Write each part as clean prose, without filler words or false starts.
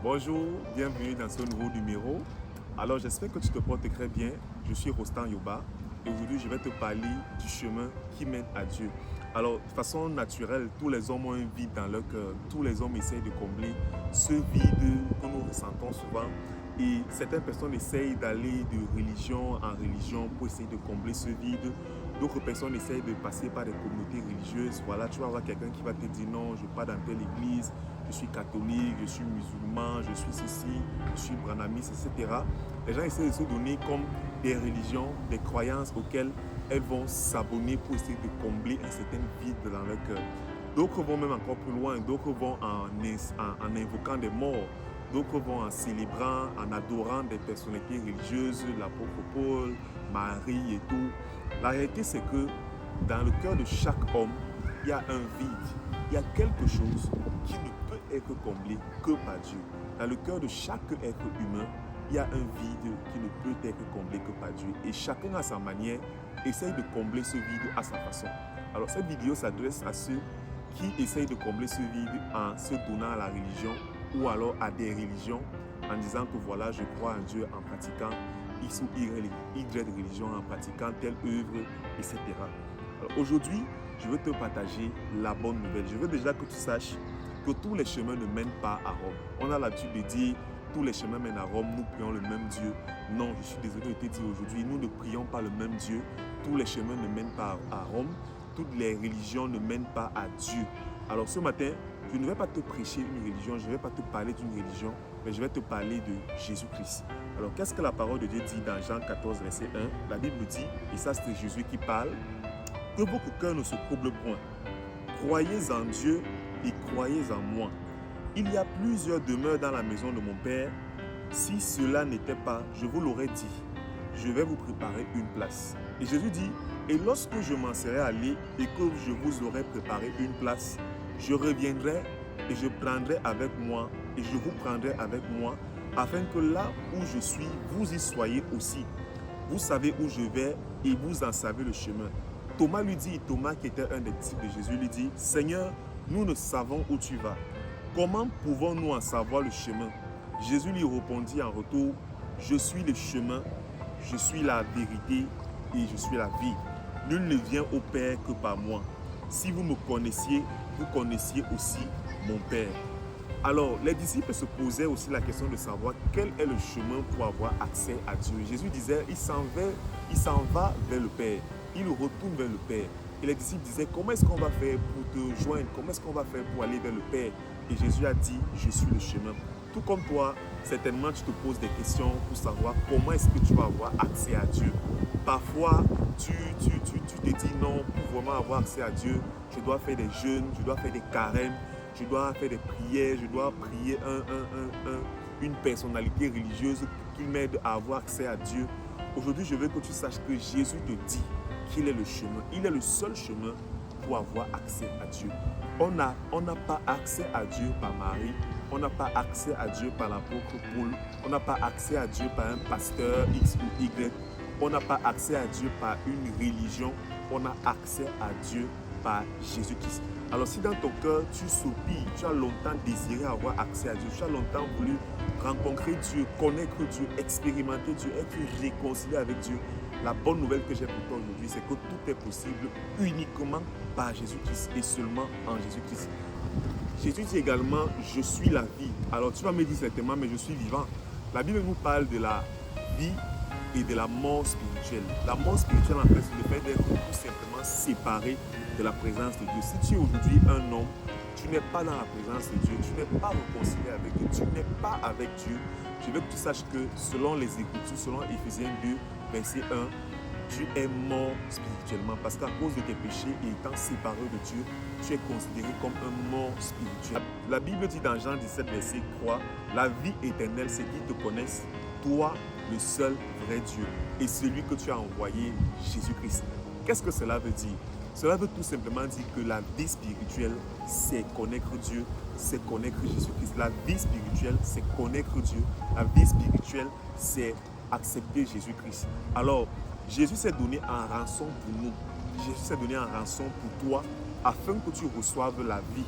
Bonjour, bienvenue dans ce nouveau numéro. Alors j'espère que tu te portes très bien. Je suis Rostan Yoba et aujourd'hui je vais te parler du chemin qui mène à Dieu. Alors de façon naturelle, tous les hommes ont un vide dans leur cœur. Tous les hommes essayent de combler ce vide que nous ressentons souvent. Et certaines personnes essayent d'aller de religion en religion pour essayer de combler ce vide. D'autres personnes essayent de passer par des communautés religieuses. Voilà, tu vas avoir quelqu'un qui va te dire non, je pars dans telle église, je suis catholique, je suis musulman, je suis ceci, je suis branamiste, etc. Les gens essaient de se donner comme des religions, des croyances auxquelles elles vont s'abonner pour essayer de combler un certain vide dans leur cœur. D'autres vont même encore plus loin, d'autres vont en invoquant des morts, d'autres vont en célébrant, en adorant des personnalités religieuses, l'apôtre Paul, Marie et tout. La réalité, c'est que dans le cœur de chaque homme, il y a un vide, il y a quelque chose qui ne peut être comblé que par Dieu. Dans le cœur de chaque être humain, il y a un vide qui ne peut être comblé que par Dieu. Et chacun à sa manière essaye de combler ce vide à sa façon. Alors cette vidéo s'adresse à ceux qui essayent de combler ce vide en se donnant à la religion ou alors à des religions en disant que voilà, je crois en Dieu en pratiquant X ou Y religion, en pratiquant telle œuvre, etc. Aujourd'hui, je veux te partager la bonne nouvelle. Je veux déjà que tu saches que tous les chemins ne mènent pas à Rome. On a l'habitude de dire tous les chemins mènent à Rome, nous prions le même Dieu. Non, je suis désolé de te dire aujourd'hui, nous ne prions pas le même Dieu. Tous les chemins ne mènent pas à Rome. Toutes les religions ne mènent pas à Dieu. Alors ce matin, je ne vais pas te prêcher une religion, je ne vais pas te parler d'une religion, mais je vais te parler de Jésus-Christ. Alors qu'est-ce que la parole de Dieu dit dans Jean 14, verset 1? La Bible dit, et ça c'est Jésus qui parle, que votre cœur ne se trouble point. Croyez en Dieu et croyez en moi. Il y a plusieurs demeures dans la maison de mon Père. Si cela n'était pas, je vous l'aurais dit. Je vais vous préparer une place. Et Jésus dit, et lorsque je m'en serai allé et que je vous aurai préparé une place, je reviendrai et je prendrai avec moi et je vous prendrai avec moi, afin que là où je suis, vous y soyez aussi. Vous savez où je vais et vous en savez le chemin. Thomas lui dit, Thomas qui était un des disciples de Jésus, lui dit, Seigneur, nous ne savons où tu vas. Comment pouvons-nous en savoir le chemin? Jésus lui répondit en retour, je suis le chemin, je suis la vérité et je suis la vie. Nul ne vient au Père que par moi. Si vous me connaissiez, vous connaissiez aussi mon Père. Alors, les disciples se posaient aussi la question de savoir quel est le chemin pour avoir accès à Dieu. Jésus disait, il s'en va vers le Père. Il retourne vers le Père. Et les disciples disaient, comment est-ce qu'on va faire pour te joindre? Comment est-ce qu'on va faire pour aller vers le Père? Et Jésus a dit, je suis le chemin. Tout comme toi, certainement tu te poses des questions pour savoir comment est-ce que tu vas avoir accès à Dieu. Parfois, tu te dis non, pour vraiment avoir accès à Dieu, je dois faire des jeûnes, je dois faire des carêmes, je dois faire des prières, je dois prier une personnalité religieuse qui m'aide à avoir accès à Dieu. Aujourd'hui, je veux que tu saches que Jésus te dit qu'il est le chemin. Il est le seul chemin pour avoir accès à Dieu. On n'a pas accès à Dieu par Marie, on n'a pas accès à Dieu par l'apôtre Paul, on n'a pas accès à Dieu par un pasteur X ou Y, on n'a pas accès à Dieu par une religion, on a accès à Dieu par Jésus-Christ. Alors si dans ton cœur tu soupires, tu as longtemps désiré avoir accès à Dieu, tu as longtemps voulu rencontrer Dieu, connaître Dieu, expérimenter Dieu, être réconcilié avec Dieu, la bonne nouvelle que j'ai pour toi aujourd'hui, c'est que tout est possible uniquement par Jésus-Christ et seulement en Jésus-Christ. Jésus dit également, je suis la vie. Alors tu vas me dire certainement, mais je suis vivant. La Bible nous parle de la vie et de la mort spirituelle. La mort spirituelle, en fait, c'est le fait d'être tout simplement séparé de la présence de Dieu. Si tu es aujourd'hui un homme, tu n'es pas dans la présence de Dieu, tu n'es pas réconcilié avec Dieu, tu n'es pas avec Dieu, je veux que tu saches que selon les Écritures, selon Éphésiens 2, verset 1, tu es mort spirituellement parce qu'à cause de tes péchés et étant séparé de Dieu, tu es considéré comme un mort spirituel. La Bible dit dans Jean 17, verset 3, la vie éternelle, c'est qu'ils te connaissent, toi, le seul vrai Dieu, et celui que tu as envoyé, Jésus-Christ. Qu'est-ce que cela veut dire? Cela veut tout simplement dire que la vie spirituelle, c'est connaître Dieu, c'est connaître Jésus-Christ. La vie spirituelle, c'est connaître Dieu. La vie spirituelle, c'est accepter Jésus-Christ. Alors, Jésus s'est donné en rançon pour nous. Jésus s'est donné en rançon pour toi afin que tu reçoives la vie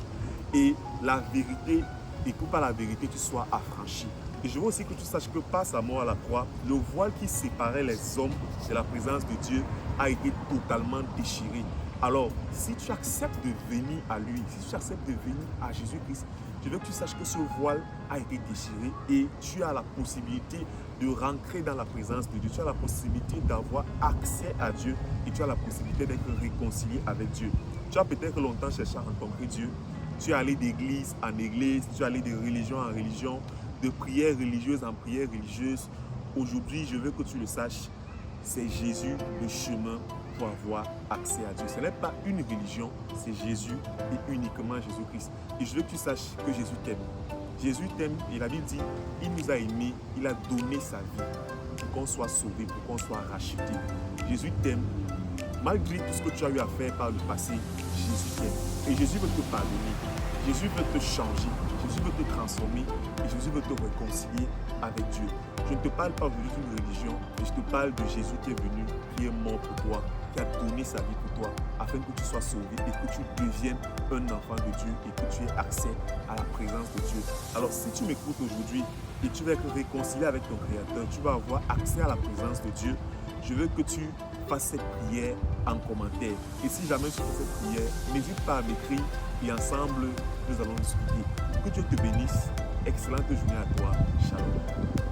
et la vérité et que par la vérité, tu sois affranchi. Et je veux aussi que tu saches que par sa mort à la croix, le voile qui séparait les hommes de la présence de Dieu a été totalement déchiré. Alors, si tu acceptes de venir à lui, si tu acceptes de venir à Jésus-Christ, je veux que tu saches que ce voile a été déchiré et tu as la possibilité de rentrer dans la présence de Dieu. Tu as la possibilité d'avoir accès à Dieu et tu as la possibilité d'être réconcilié avec Dieu. Tu as peut-être longtemps cherché à rencontrer Dieu. Tu es allé d'église en église, tu es allé de religion en religion, de prière religieuse en prière religieuse. Aujourd'hui, je veux que tu le saches, c'est Jésus le chemin pour avoir accès à Dieu. Ce n'est pas une religion, c'est Jésus et uniquement Jésus-Christ. Et je veux que tu saches que Jésus t'aime. Jésus t'aime et la Bible dit, il nous a aimés, il a donné sa vie pour qu'on soit sauvé, pour qu'on soit racheté. Jésus t'aime. Malgré tout ce que tu as eu à faire par le passé, Jésus t'aime. Et Jésus veut te pardonner. Jésus veut te changer. Jésus veut te transformer. Et Jésus veut te réconcilier avec Dieu. Je ne te parle pas aujourd'hui d'une religion, mais je te parle de Jésus qui est venu, qui est mort pour toi, qui a donné sa vie pour toi, afin que tu sois sauvé et que tu deviennes un enfant de Dieu et que tu aies accès à la présence de Dieu. Alors si tu m'écoutes aujourd'hui et tu vas être réconcilié avec ton Créateur, tu vas avoir accès à la présence de Dieu, je veux que tu fasses cette prière en commentaire. Et si jamais tu fais cette prière, n'hésite pas à m'écrire et ensemble, nous allons discuter. Que Dieu te bénisse. Excellente journée à toi. Shalom.